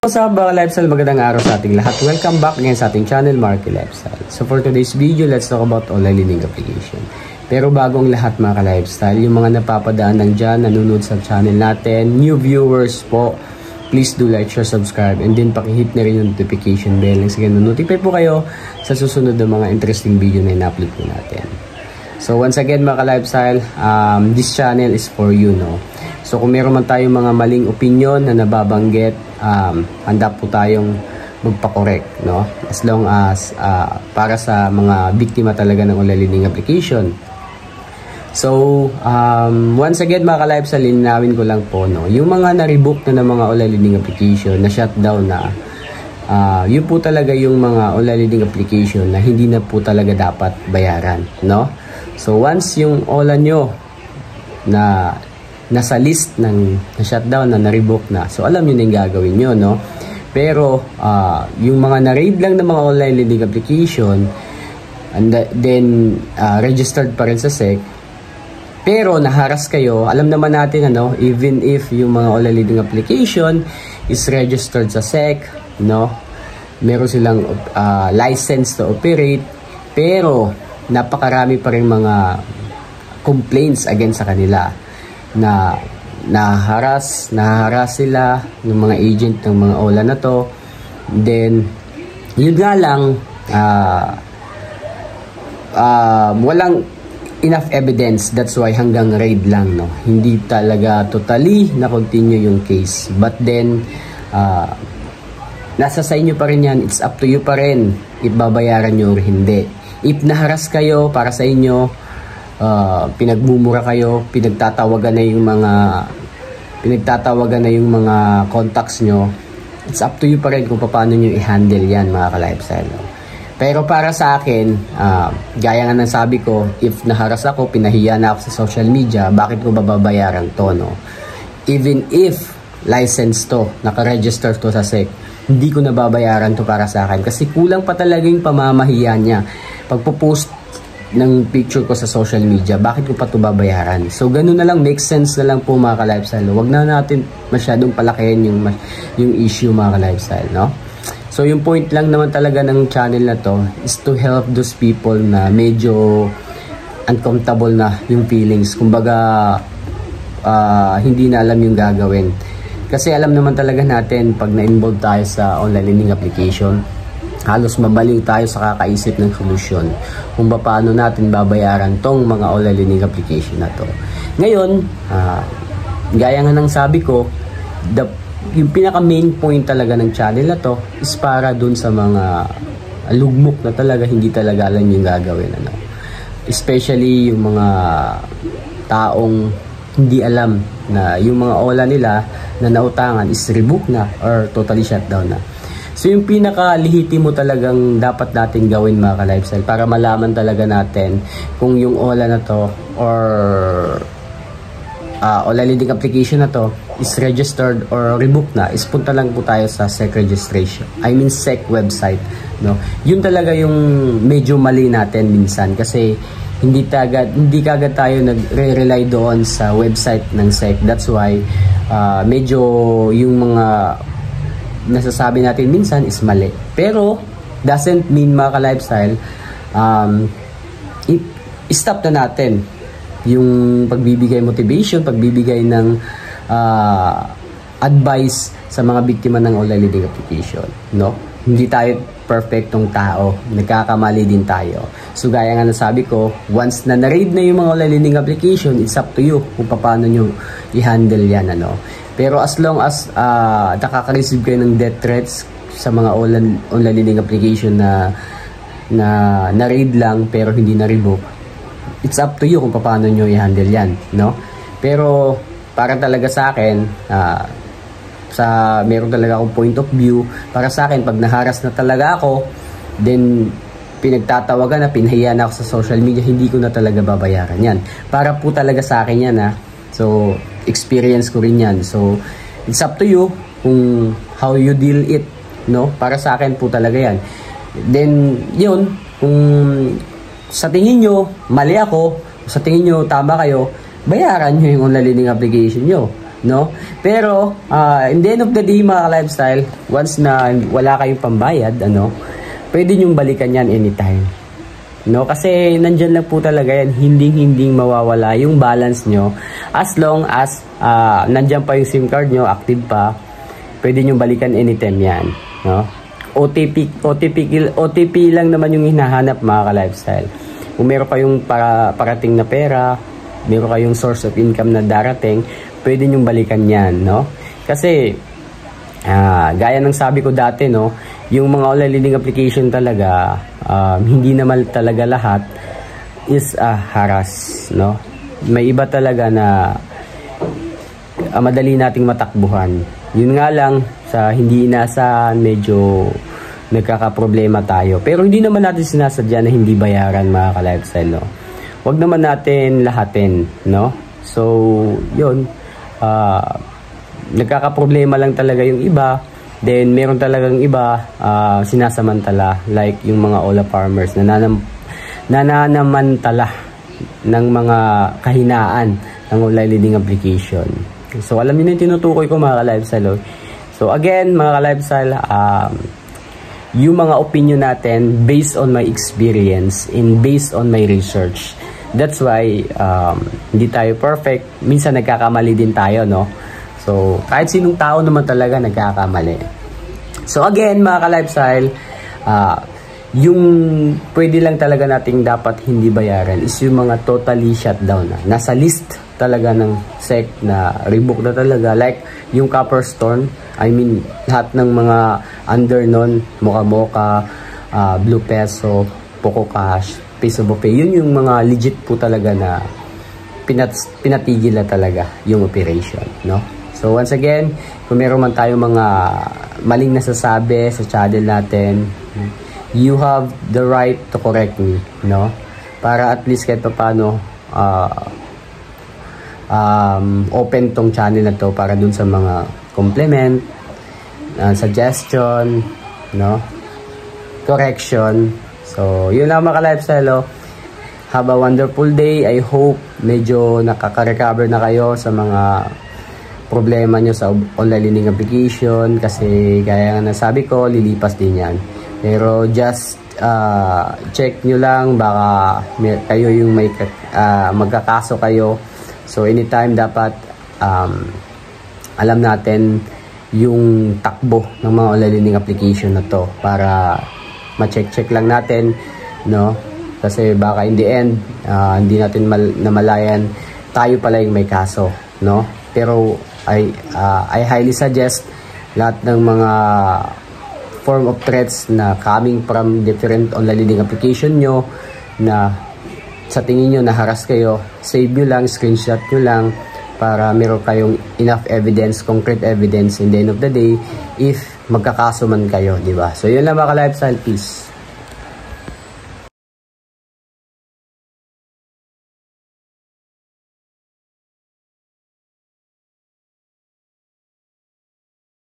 Sa mga lifestyle, magandang araw sa ating lahat. Welcome back again sa ating channel, Marky Lifestyle. So for today's video, let's talk about online learning application. Pero bago ang lahat mga ka-lifestyle, yung mga napapadaan lang dyan, nanonood sa channel natin, new viewers po, please do like, share, subscribe, and then pakihit na rin yung notification bell. Nang sige, notify po kayo sa susunod na mga interesting video na in-upload po natin. So once again mga ka-lifestyle, this channel is for you, no? So kung meron man tayong mga maling opinion na nababanggit, handa po tayong magpa-correct, no? As long as para sa mga biktima talaga ng online learning application. So once again mga ka-lifestyle, linawin ko lang po, no? Yung mga na-rebook na ng mga online learning application, na shutdown na, yun po talaga yung mga online learning application na hindi na po talaga dapat bayaran, no? So once yung OLA nyo na nasa list ng shutdown na na-revoke na, so alam nyo na yung gagawin nyo, no? Pero yung mga na-raid lang ng mga online learning application and then registered pa rin sa SEC, pero naharas kayo, alam naman natin, ano, even if yung mga online learning application is registered sa SEC, no, meron silang license to operate, pero napakarami pa rin mga complaints against sa kanila na naharas sila ng mga agent ng mga OLA na to. Then yun nga lang, walang enough evidence, that's why hanggang raid lang, no? Hindi talaga totally na continue yung case, but then nasa sa inyo pa rin yan. It's up to you pa rin if babayaran nyo or hindi. If naharas kayo, para sa inyo, pinagmumura kayo, pinagtatawagan na yung mga contacts nyo, it's up to you pa rin kung paano nyo i-handle yan mga ka-lifestyle, no? Pero para sa akin, gaya nga ng sabi ko, if naharas ako, pinahiya na ako sa social media, bakit ko babayaran to, no? Even if license to, nakaregister to sa SEC, hindi ko nababayaran to para sa akin kasi kulang pa talaga yung pamamahiya niya. Pagpo-post ng picture ko sa social media, bakit ko pa ito babayaran? So ganun na lang, make sense na lang po mga ka-lifestyle. Huwag na natin masyadong palakihin yung issue mga ka-lifestyle, no? So yung point lang naman talaga ng channel na to is to help those people na medyo uncomfortable na yung feelings. Kumbaga hindi na alam yung gagawin. Kasi alam naman talaga natin pag na-involve tayo sa online learning application, halos mabaliw tayo sa kakaisip ng solusyon kung paano natin babayaran tong mga online learning application na to. Ngayon, gaya nga ng sabi ko, yung pinaka main point talaga ng channel na to is para dun sa mga lugmok na talaga hindi talaga alam yung gagawin, ano? Especially yung mga taong hindi alam na yung mga OLA nila na nautangan is revoke na or totally shutdown na. So yung pinaka-lihiti mo talagang dapat natin gawin mga ka-lifestyle para malaman talaga natin kung yung OLA na to or online learning application na to is registered or revoke na, is punta lang po tayo sa SEC registration, I mean SEC website, no? Yun talaga yung medyo mali natin minsan kasi hindi kagad tayo nagre-rely doon sa website ng SEC. That's why medyo yung mga nasasabi natin minsan is mali. Pero doesn't mean mga ka-lifestyle stop na natin yung pagbibigay motivation, pagbibigay ng advice sa mga biktima ng online learning application, no? Hindi tayo perfectong tao, nagkakamali din tayo. So gaya nga nasabi ko, once na na-raid na yung mga online learning application, it's up to you kung paano nyo i-handle yan, ano? Pero as long as nakaka-receive kayo ng death threats sa mga online learning application na na-raid lang pero hindi na-revoke, it's up to you kung paano nyo i-handle yan, no? Pero para talaga sa akin, meron talaga akong point of view. Para sa akin, pag naharas na talaga ako, then pinagtatawagan na, pinhahiya na ako sa social media, hindi ko na talaga babayaran yan. Para po talaga sa akin yan, ha? So experience ko rin yan. So it's up to you kung how you deal it, no? Para sa akin po talaga yan. Then yun, kung sa tingin nyo mali ako, sa tingin nyo tama kayo, bayaran nyo yung online learning application nyo. no? Pero in the end of the day mga lifestyle, once na wala kayong pambayad, pwede nyong balikan yan anytime, no? Kasi nandyan lang po talaga yan, hindi mawawala yung balance nyo as long as nandyan pa yung SIM card nyo, active pa, pwede nyong balikan anytime yan, no? OTP lang naman yung hinahanap mga ka-lifestyle. Kung meron kayong parating na pera, meron kayong source of income na darating, pwede nyong balikan yan, no? Kasi gaya ng sabi ko dati, no, yung mga online lending application talaga, hindi naman talaga lahat is harass, no? May iba talaga na madali nating matakbuhan. Yun nga lang, sa hindi inaasahan, medyo nagkakaproblema tayo. Pero hindi naman natin sinasadya na hindi bayaran mga ka-lifestyle, no? Huwag naman natin lahatin, no? So, yun. Nagkakaproblema lang talaga yung iba. Then, meron talagang iba sinasamantala. Like yung mga Ola farmers na nananamantala ng mga kahinaan ng online lending application. So, alam niyo na yung tinutukoy ko mga ka-lifestyle. So, again, mga ka-lifestyle, yung mga opinion natin based on my experience and based on my research. That's why hindi tayo perfect. Minsan nagkakamali din tayo, no? So, kahit sinong tao naman talaga nagkakamali. So, again, mga ka-lifestyle, yung pwede lang talaga nating dapat hindi bayaran is yung mga totally shutdown na. Nasa list talaga ng SEC na rebook na talaga. Like, yung Copper Storm, I mean, lahat ng mga under nun, Mocha, Blue Peso, Poco Cash, Peso Buffet, yun yung mga legit po talaga na pinatigil na talaga yung operation, no? So, once again, kung meron man tayo mga maling nasasabi sa channel natin, you have the right to correct me, no? Para at least kahit paano open tong channel na to para dun sa mga compliment, suggestion, no? Correction. So, yun lang mga ka-lifestyle, oh. Have a wonderful day. I hope medyo nakaka-recover na kayo sa mga problema nyo sa online lending application kasi gaya nga nasabi ko, lilipas din yan. Pero just check nyo lang, baka kayo yung may magkakaso kayo. So anytime dapat alam natin yung takbo ng mga online lending application na to para ma-check lang natin, no? Kasi baka in the end hindi natin namalayan tayo pala yung may kaso, no? Pero I highly suggest lahat ng mga form of threats na coming from different online lending application nyo na sa tingin nyo na-harass kayo, save nyo lang, screenshot nyo lang para meron kayong enough evidence, concrete evidence in the end of the day if magkakaso man kayo, di ba? So yun lang mga ka-lifestyle, peace.